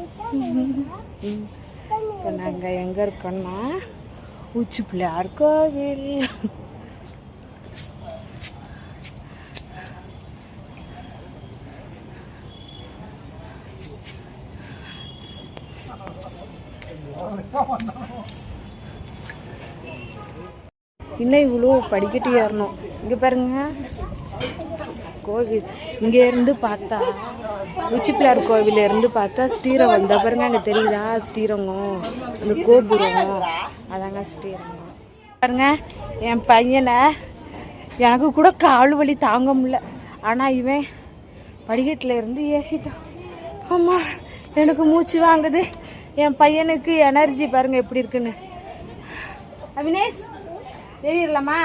இப்போ நாங்கள் எங்கே இருக்கோன்னா உச்சி பிள்ளையார் கோவில். இன்னும் இவ்வளோ படிக்கட்டு ஏறணும். இங்கே பாருங்க கோவில். இங்கே இருந்து பார்த்தா உச்சி பிள்ளையார் கோவில இருந்து பார்த்தா ஸ்ரீரங்கம் வந்த பாருங்க. அங்கே தெரியுதா ஸ்ரீரங்கம், அந்த கோபுரம் அதாங்க ஸ்ரீரங்கம். பாருங்க என் பையனை எனக்கு கூட கால் வலி தாங்க முடியல. ஆனால் இவன் படிக்கட்டில் இருந்து ஏறிட்டான். ஆமாம் எனக்கு மூச்சு வாங்குது. என் பையனுக்கு எனர்ஜி பாருங்க எப்படி இருக்குன்னு. அவினேஷ் தெரியலாமா?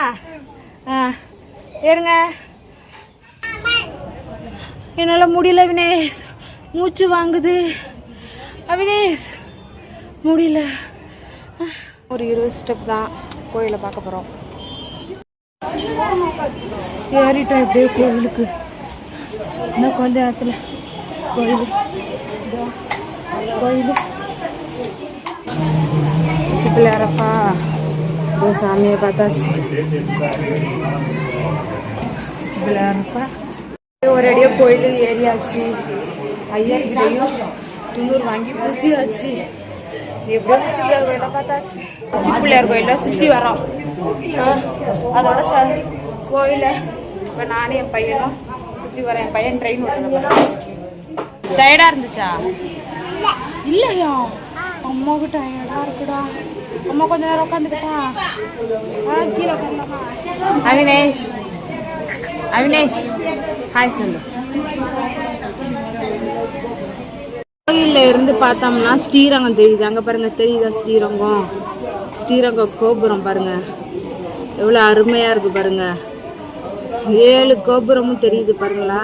ஏறுங்க. என்னால் முடியல அவினேஷ், மூச்சு வாங்குது அவினேஷ், முடியல. ஒரு 20 ஸ்டெப் தான் கோயிலை பார்க்க போகிறோம். ஏறிட்டோம் எப்படியோ கோவிலுக்கு. இன்னும் கொஞ்ச நேரத்தில் கோயில் கோயில் உச்சி பிள்ளையாரப்பா சாமியை பார்த்தாச்சு. உச்சி பிள்ளையாரப்பா ஒரு அடியாக கோயில் ஏறியாச்சு. ஐயர்கிட்டையும் துண்ணூறு வாங்கி பூசியாச்சு. எப்படியோ உச்சி பிள்ளையார் கோயிலை பார்த்தாச்சு. உச்சி பிள்ளையார் கோயிலை சுற்றி வரோம். அதோட கோயிலை இப்போ நானும் என் பையனும் சுற்றி வரேன். என் பையன் ட்ரெயின் ஓட்டுறது. டயர்டாக இருந்துச்சா? இல்லையா? அம்மாவுக்கு டயர்டாக இருக்குடா. அம்மா கொஞ்ச நேரம் உட்காந்துக்கிட்டா கீழே உட்காந்துமா. அவினேஷ் அவினேஷ் ஹாய் சொல்லு. கோயிலில் இருந்து பார்த்தோம்னா ஸ்ரீரங்கம் தெரியுது. அங்கே பாருங்க தெரியுதா ஸ்ரீரங்கம்? ஸ்ரீரங்கம் கோபுரம் பாருங்க எவ்வளோ அருமையாக இருக்குது பாருங்க. 7 கோபுரமும் தெரியுது பாருங்களா.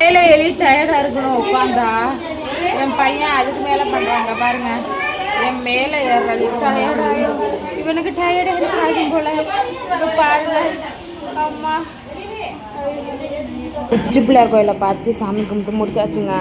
மேலே எழுதி டயர்டாக இருக்கணும் உட்காந்தா. என் பையன் அதுக்கு மேலே பண்ணுறாங்க பாருங்க. என் மேலே ஏறது டயர்டாக இவனுக்கு டயர்டாக இருக்காதும் போல. இப்போ பாருங்க அம்மா. உச்சி பிள்ளையார் கோயிலை பார்த்து சாமி கும்பிட்டு முடிச்சாச்சுங்க.